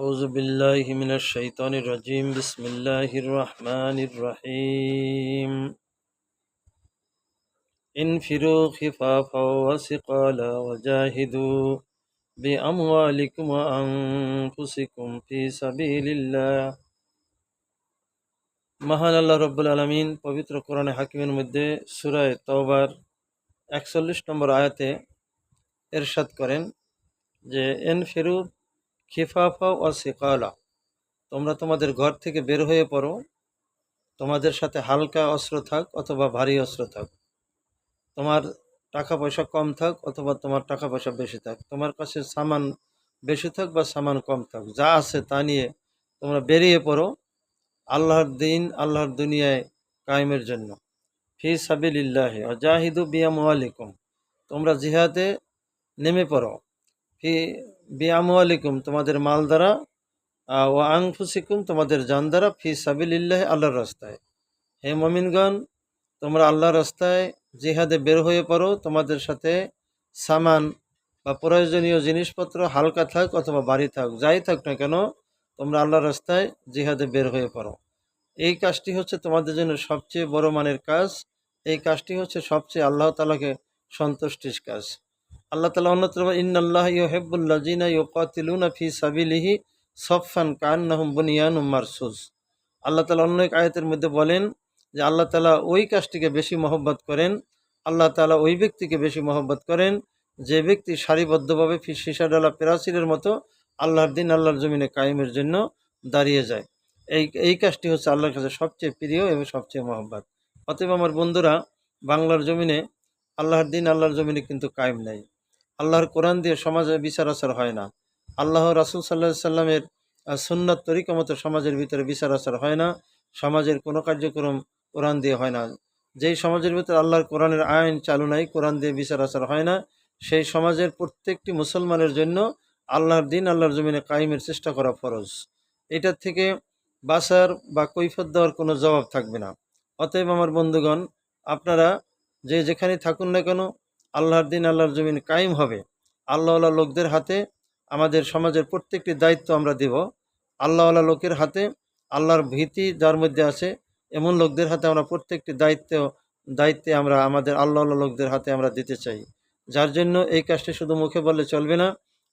أعوذ بالله من الشيطان الرجيم بسم الله الرحمن الرحيم انفروا خفافا وثقالا وجاهدوا بأموالكم وأنفسكم في سبيل الله মহান আল্লাহ রব্বুল আলামিন পবিত্র কোরআনে হাকিমের মধ্যে সূরা তাওবার 41 নম্বর আয়াতে ইরশাদ করেন যে ইনফিরু খিফাফা ওয়া সিকালা, তোমরা তোমাদের ঘর থেকে বের হয়ে পড়ো, তোমাদের সাথে হালকা অস্ত্র থাক অথবা ভারী অস্ত্র থাক, তোমার টাকা পয়সা কম থাক অথবা তোমার টাকা পয়সা বেশি থাক, তোমার কাছে সামান বেশি থাক বা সামান কম থাক, যা আছে তা নিয়ে তোমরা বেরিয়ে পড়ো আল্লাহর দিন আল্লাহর দুনিয়ায় কায়েমের জন্য। ফি সাবিলিল্লাহি ওয়াজাহিদু বিআমওয়ালিকুম, তোমরা জিহাদে নেমে পড়ো। ফি বিআমওয়ালিকুম, তোমাদের মাল দ্বারা, ওয়া আনফুসিকুম, তোমাদের জান দ্বারা, ফি সাবিলিল্লাহি, আল্লাহর রাস্তায়। হে মুমিনগণ, তোমরা আল্লাহর রাস্তায় জিহাদে বের হয়ে পড়ো, তোমাদের সাথে সামান বা প্রয়োজনীয় জিনিসপত্র হালকা থাক অথবা ভারী থাক, যাই থাক না কেন, তোমরা আল্লাহর রাস্তায় জিহাদে বের হয়ে পড়ো। এই কাজটি হচ্ছে তোমাদের জন্য সবচেয়ে বড় মানের কাজ। এই কাজটি হচ্ছে সবচেয়ে আল্লাহ তাআলাকে সন্তুষ্টির কাজ। আল্লাহ তাআলা অন্যত্র ইন্নাল্লাহ ইউহিব্বুল্লাযিনা ইউকাতিলুনা ফি সাবিলিহি সাফফান কান্নাহুম বুনিয়ানুম মারসুস। আল্লাহ তাআলা অন্য এক আয়াতের মধ্যে বলেন যে আল্লাহ তাআলা ওই কাজটিকে বেশি মহব্বত করেন, আল্লাহ তাআলা ওই ব্যক্তিকে বেশি মহব্বত করেন যে ব্যক্তি সারিবদ্ধভাবে সীসাডালা প্রাচীরের মতো আল্লাহর দিন আল্লাহর জমিনে কায়েমের জন্য দাঁড়িয়ে যায়। এই কাজটি হচ্ছে আল্লাহর কাছে সবচেয়ে প্রিয় এবং সবচেয়ে মহব্বত। অতএব আমার বন্ধুরা, বাংলার জমিনে আল্লাহর দিন আল্লাহর জমিনে কিন্তু কায়েম নাই। আল্লাহর কোরআন দিয়ে সমাজে বিচার আচার হয় না। আল্লাহ রাসূল সাল্লাল্লাহু আলাইহি সাল্লামের সুন্নাত তরিকা মতো সমাজের ভিতরে বিচার আচার হয় না। সমাজের কোনো কার্যক্রম কোরআন দিয়ে হয় না। যেই সমাজের ভিতরে আল্লাহর কোরআনের আইন চালু নাই, কোরআন দিয়ে বিচার আচার হয় না, সেই সমাজের প্রত্যেকটি মুসলমানের জন্য আল্লাহর দিন আল্লাহর জমিনে কায়েমের চেষ্টা করা ফরজ। এটার থেকে বাঁচার বা কৈফিয়ত দেওয়ার কোনো জবাব থাকবে না। অতএব আমার বন্ধুগণ, আপনারা যে যেখানে থাকুন না কেন, আল্লাহর দিন আল্লাহর জমিন কায়েম হবে। আল্লাহওয়ালা লোকদের হাতে আমাদের সমাজের প্রত্যেকটি দায়িত্ব আমরা দেব। আল্লাহওয়ালা লোকের হাতে, আল্লাহর ভীতি যার মধ্যে আছে এমন লোকদের হাতে আমরা প্রত্যেকটি দায়িত্বে আমরা আমাদের আল্লাহওয়ালা লোকদের হাতে আমরা দিতে চাই। যার জন্য এই কাজটি শুধু মুখে বললে চলবে না।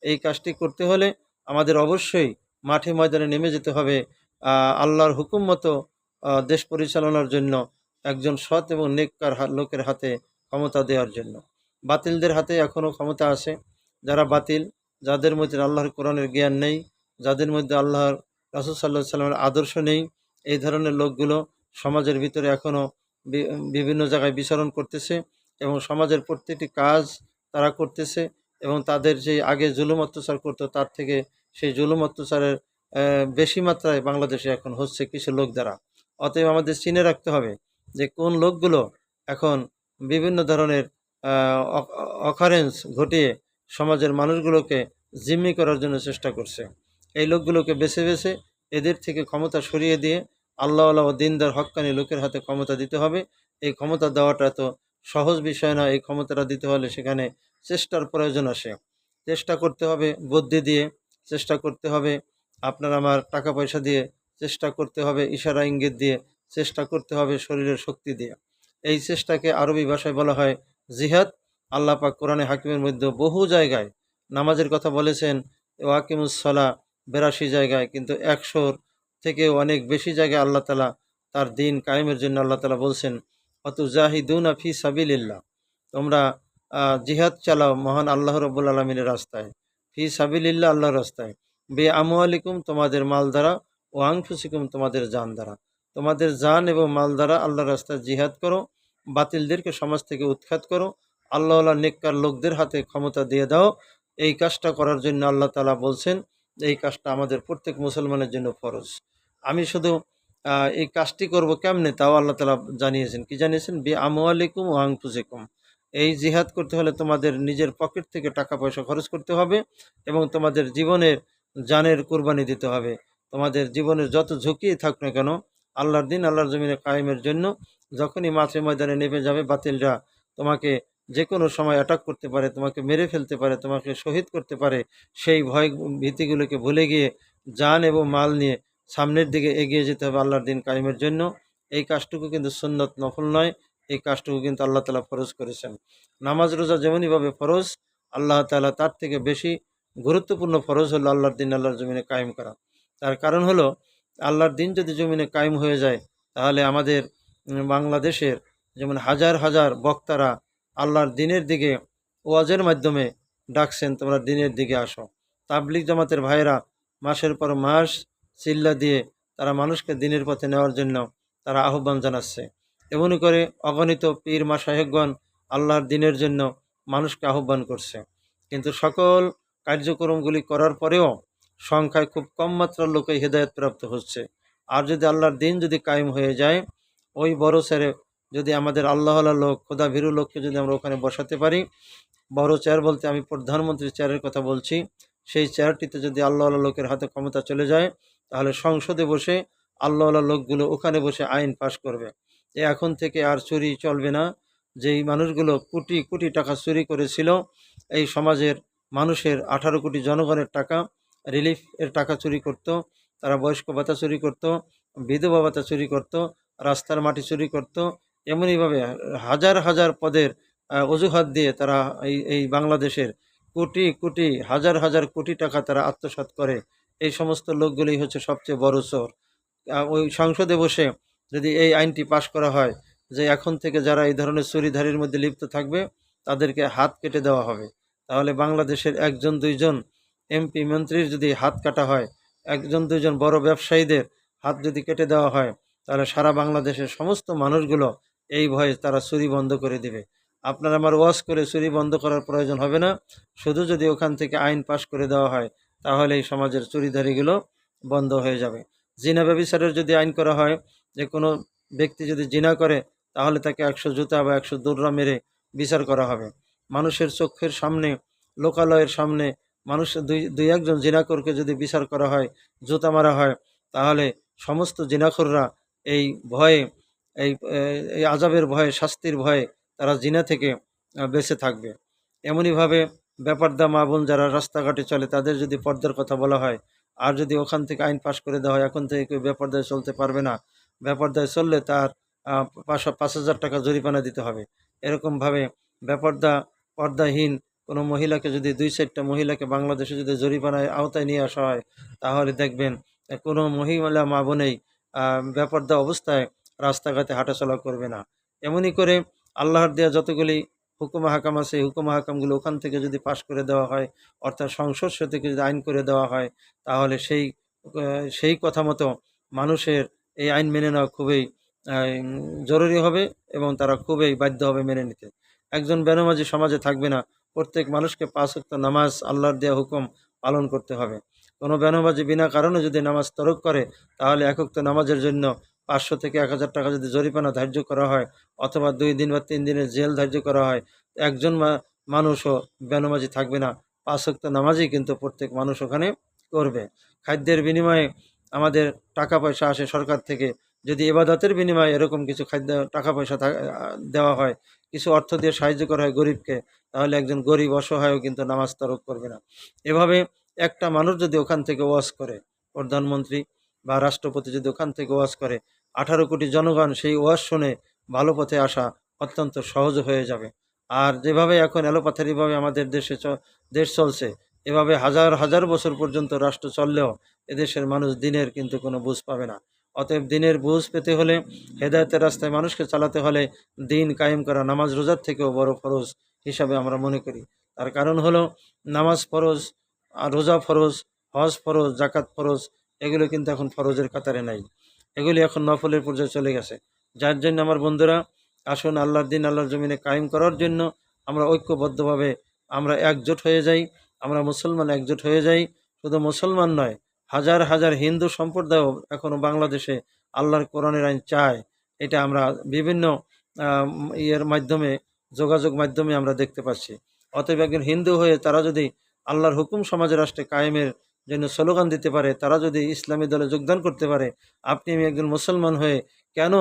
এই কাজটি করতে হলে আমাদের অবশ্যই মাঠে ময়দানে নেমে যেতে হবে। আল্লাহর হুকুম মতো দেশ পরিচালনার জন্য একজন সৎ এবং নেককার লোকের হাতে ক্ষমতা দেওয়ার জন্য। বাতিলদের হাতে এখনও ক্ষমতা আছে। যারা বাতিল, যাদের মধ্যে আল্লাহর কোরআনের জ্ঞান নেই, যাদের মধ্যে আল্লাহর রাসূল সাল্লাল্লাহু আলাইহি সাল্লামের আদর্শ নেই, এই ধরনের লোকগুলো সমাজের ভিতরে এখনও বিভিন্ন জায়গায় বিচরণ করতেছে এবং সমাজের প্রত্যেকটি কাজ তারা করতেছে এবং তাদের যে আগে জুলুম অত্যাচার করতো তার থেকে সেই জুলুম অত্যাচারের বেশি মাত্রায় বাংলাদেশে এখন হচ্ছে কিছু লোক দ্বারা। অতএব আমাদের চিনে রাখতে হবে যে কোন লোকগুলো এখন বিভিন্ন ধরনের অকারেন্স ঘটিয়ে সমাজের মানুষগুলোকে জিম্মি করার জন্য চেষ্টা করছে। এই লোকগুলোকে বেছে বেছে এদের থেকে ক্ষমতা সরিয়ে দিয়ে আল্লাহওয়ালা ও দিনদার হক্কানি লোকের হাতে ক্ষমতা দিতে হবে। এই ক্ষমতা দেওয়াটা তো সহজ বিষয় না। এই ক্ষমতাটা দিতে হলে সেখানে চেষ্টার প্রয়োজন আসে। চেষ্টা করতে হবে বুদ্ধি দিয়ে, চেষ্টা করতে হবে আপনার আমার টাকা পয়সা দিয়ে, চেষ্টা করতে হবে ইশারা ইঙ্গিত দিয়ে, চেষ্টা করতে হবে শরীরের শক্তি দিয়ে। এই চেষ্টাকে আরবি ভাষায় বলা হয় জিহাদ। আল্লাহ পাক কোরআনে হাকিমের মধ্যে বহু জায়গায় নামাজের কথা বলেছেন, ওয়াকিমুস সালাহ 82 জায়গায়, কিন্তু 100-র থেকে অনেক বেশি জায়গায় আল্লাহ তাআলা তার দিন কায়েমের জন্য আল্লাহ তাআলা বলছেন অতুজাহিদুনা ফি সাবিলিল্লাহ, তোমরা জিহাদ চালাও মহান আল্লাহ রাব্বুল আলামিনের রাস্তায়। ফি সাবিলিল্লাহ, আল্লাহর রাস্তায়। বে আমওয়ালিকুম, তোমাদের মাল দ্বারা, ও আনফুসিকুম, তোমাদের জান দ্বারা। তোমাদের জান এবং মাল দ্বারা আল্লাহর রাস্তায় জিহাদ করো, বাতিলদেরকে সমাজ থেকে উৎখাত করো, আল্লাহওয়ালা নেককার লোকদের হাতে ক্ষমতা দিয়ে দাও। এই কাজটা করার জন্য আল্লাহ তাআলা বলছেন এই কাজটা আমাদের প্রত্যেক মুসলমানের জন্য ফরজ। আমি শুধু এই কাজটি করব কেমনে তাও আল্লাহ তাআলা জানিয়েছেন। কি জানিয়েছেন? বি আমওয়ালিকুম ওয়া আনফুসিকুম। এই জিহাদ করতে হলে তোমাদের নিজের পকেট থেকে টাকা পয়সা খরচ করতে হবে এবং তোমাদের জীবনের জানের কুরবানি দিতে হবে। তোমাদের জীবনের যত ঝুঁকি থাক না কেন, আল্লাহর দিন আল্লাহর জমিনে কায়েমের জন্য যখনই মাঠে ময়দানে নেমে যাবে বাতিলরা তোমাকে যে কোনো সময় অ্যাটাক করতে পারে, তোমাকে মেরে ফেলতে পারে, তোমাকে শহীদ করতে পারে, সেই ভয় ভীতিগুলোকে ভুলে গিয়ে জান এবং মাল নিয়ে সামনের দিকে এগিয়ে যেতে হবে আল্লাহর দিন কায়েমের জন্য। এই কাজটুকু কিন্তু সুন্নত, নফল নয়। এই কাজটুকু কিন্তু আল্লাহ তাআলা ফরজ করেছেন। নামাজ রোজা যেমনইভাবে ফরজ, আল্লাহ তাআলা তার থেকে বেশি গুরুত্বপূর্ণ ফরজ হলো আল্লাহর দিন আল্লাহর জমিনে কায়েম করা। তার কারণ হলো, আল্লাহর দিন যদি জমিনে কায়েম হয়ে যায়, তাহলে আমাদের বাংলাদেশের যেমন হাজার হাজার বক্তারা আল্লাহর দিনের দিকে ওয়াজের মাধ্যমে ডাকছেন, তোমরা দিনের দিকে আসো। তাবলিগ জামাতের ভাইয়েরা মাসের পর মাস চিল্লা দিয়ে তারা মানুষকে দিনের পথে নেওয়ার জন্য তারা আহ্বান জানাচ্ছে। এমনি করে অগণিত পীর মাশায়েখগণ আল্লাহর দিনের জন্য মানুষকে আহ্বান করছে। কিন্তু সকল কার্যক্রমগুলি করার পরেও সংখ্যায় খুব কম মাত্রার লোকই হেদায়েত প্রাপ্ত হচ্ছে। আর যদি আল্লাহর দিন যদি কায়েম হয়ে যায়, ওই বড় স্যারে যদি আমাদের আল্লাহওয়ালা লোক, খোদা ভীরু লোককে যদি আমরা ওখানে বসাতে পারি, বড় চেয়ার বলতে আমি প্রধানমন্ত্রীর চেয়ারের কথা বলছি, সেই চেয়ারটিতে যদি আল্লাহওয়ালা লোকের হাতে ক্ষমতা চলে যায়, তাহলে সংসদে বসে আল্লাহওয়ালা লোকগুলো ওখানে বসে আইন পাশ করবে। এখন থেকে আর চুরি চলবে না। যেই মানুষগুলো কোটি কোটি টাকা চুরি করেছিল, এই সমাজের মানুষের 18 কোটি জনগণের টাকা, রিলিফ এর টাকা চুরি করত, তারা বয়স্ক ভাতা চুরি করত, বিধবা ভাতা চুরি করত, রাস্তার মাটি চুরি করত। এমনইভাবে হাজার হাজার পদের অজুহাত দিয়ে তারা এই বাংলাদেশের কোটি কোটি হাজার হাজার কোটি টাকা তারা আত্মসাৎ করে। এই সমস্ত লোকগুলোই হচ্ছে সবচেয়ে বড় চোর। ওই সংসদে বসে যদি এই আইনটি পাশ করা হয় যে এখন থেকে যারা এই ধরনের চুরিধারির মধ্যে লিপ্ত থাকবে তাদেরকে হাত কেটে দেওয়া হবে, তাহলে বাংলাদেশের একজন দুইজন এমপি মন্ত্রীর যদি হাত কাটা হয়, একজন দুইজন বড় ব্যবসায়ীদের হাত যদি কেটে দেওয়া হয়, তাহলে সারা বাংলাদেশের সমস্ত মানুষগুলো এই ভয়ে তারা চুরি বন্ধ করে দিবে। আপনার আমার ওয়াজ করে চুরি বন্ধ করার প্রয়োজন হবে না। শুধু যদি ওখান থেকে আইন পাশ করে দেওয়া হয়, তাহলে এই সমাজের চুরিধারিগুলো বন্ধ হয়ে যাবে। জিনা ব্যভিচারের যদি আইন করা হয়, যে কোনো ব্যক্তি যদি জিনা করে, তাহলে তাকে 100 জুতা বা 100 দৌড়া মেরে বিচার করা হবে। মানুষের চোখের সামনে, লোকালয়ের সামনে মানুষ দুই একজন জিনাখোরকে যদি বিচার করা হয়, জুতা মারা হয়, তাহলে সমস্ত জিনাখোররা এই ভয়ে, এই এই আযাবের ভয়ে, শাস্তির ভয়ে তারা জিনা থেকে বেঁচে থাকবে। এমনইভাবে বেপরদা মা বোন যারা রাস্তাঘাটে চলে, তাদের যদি পর্দার কথা বলা হয়, আর যদি ওখান থেকে আইন পাশ করে দেওয়া হয় এখন থেকে কেউ বেপরদায় চলতে পারবে না, বেপরদায় চললে তার 5,000 টাকা জরিমানা দিতে হবে। এরকমভাবে পর্দাহীন কোনো মহিলাকে যদি 2-4টা মহিলাকে বাংলাদেশে যদি জরিমানায় আওতায় নিয়ে আসা হয়, তাহলে দেখবেন কোনো মহিলা মা বোনেই বেপরদা অবস্থায় রাস্তাঘাটে হাঁটাচলা করবে না। এমনই করে আল্লাহর দেয়া যতগুলি হুকুম হাকাম আছে, এই হুকুম হাকামগুলো ওখান থেকে যদি পাশ করে দেওয়া হয়, অর্থাৎ সংসদ থেকে যদি আইন করে দেওয়া হয়, তাহলে সেই কথা মতো মানুষের এই আইন মেনে নেওয়া খুবই জরুরি হবে এবং তারা খুবই বাধ্য হবে মেনে নিতে। একজন বেনামাজি সমাজে থাকবে না। প্রত্যেক মানুষকে 5 ওয়াক্ত নামাজ, আল্লাহর দেয়া হুকুম পালন করতে হবে। কোনো বেনামাজি বিনা কারণে যদি নামাজ তরক করে, তাহলে এক ওয়াক্ত নামাজের জন্য 500 থেকে 1000 টাকা যদি জরিমানা ধার্য করা হয়, অথবা 2 দিন বা 3 দিনের জেল ধার্য করা হয়, একজন মানুষও বেনামাজি থাকবে না। 5 ওয়াক্ত নামাজই কিন্তু প্রত্যেক মানুষ ওখানে করবে। খাদ্যের বিনিময়ে আমাদের টাকা পয়সা আসে সরকার থেকে। যদি ইবাদতের বিনিময়ে এরকম কিছু টাকা পয়সা দেওয়া হয়, কিছু অর্থ দিয়ে সাহায্য করা হয় গরিবকে, তাহলে একজন গরিব অসহায়ও কিন্তু নামাজ তরক করবে না। এভাবে একটা মানুষ যদি ওখান থেকে ওয়াজ করে, প্রধানমন্ত্রী বা রাষ্ট্রপতি যদি ওখান থেকে ওয়াজ করে, 18 কোটি জনগণ সেই ওয়াজ শুনে ভালো পথে আসা অত্যন্ত সহজ হয়ে যাবে। আর যেভাবে এখন এলোপাথারিভাবে আমাদের দেশ চলছে, এভাবে হাজার হাজার বছর পর্যন্ত রাষ্ট্র চললেও এদেশের মানুষ দিনের কিন্তু কোনো বুঝ পাবে না। অতএব দিনের বুঝ পেতে হলে, হেদায়েতের রাস্তায় মানুষকে চালাতে হলে, দিন কায়েম করা নামাজ রোজার থেকেও বড় ফরজ হিসাবে আমরা মনে করি। তার কারণ হলো, নামাজ ফরজ, আর রোজা ফরজ, হজ ফরজ, জাকাত ফরজ, এগুলো কিন্তু এখন ফরজের কাতারে নাই। এগুলি এখন নফলের পর্যায়ে চলে গেছে। যার জন্য আমার বন্ধুরা, আসুন আল্লাহর দিন আল্লাহর জমিনে কায়েম করার জন্য আমরা ঐক্যবদ্ধভাবে আমরা একজোট হয়ে যাই। আমরা মুসলমান একজোট হয়ে যাই। শুধু মুসলমান নয়, হাজার হাজার হিন্দু সম্প্রদায়ও এখনও বাংলাদেশে আল্লাহর কোরআনের আইন চায়। এটা আমরা বিভিন্ন ইয়ের মাধ্যমে, যোগাযোগ মাধ্যমে আমরা দেখতে পাচ্ছি। অতএব একজন হিন্দু হয়ে তারা যদি আল্লাহর হুকুম সমাজের রাষ্ট্রে কায়েমের জন্য স্লোগান দিতে পারে, তারা যদি ইসলামী দলে যোগদান করতে পারে, আপনি আমি একজন মুসলমান হয়ে কেন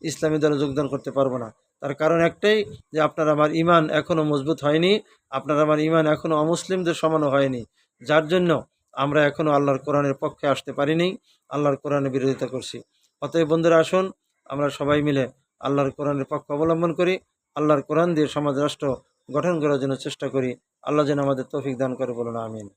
ইসলামী দলে যোগদান করতে পারবো না? তার কারণ একটাই, যে আপনার আমার ইমান এখনও মজবুত হয়নি, আপনার আমার ইমান এখনও অমুসলিমদের সমানও হয়নি। যার জন্য আমরা এখনও আল্লাহর কোরআনের পক্ষে আসতে পারিনি, আল্লাহর কোরআনের বিরোধিতা করছি। অতএব বন্ধুরা, আসুন আমরা সবাই মিলে আল্লাহর কোরআনের পক্ষ অবলম্বন করি, আল্লাহর কোরআন দিয়ে সমাজ রাষ্ট্র গঠন করার জন্য চেষ্টা করি। আল্লাহ যেন আমাদের তৌফিক দান করে, বলুন আমিন।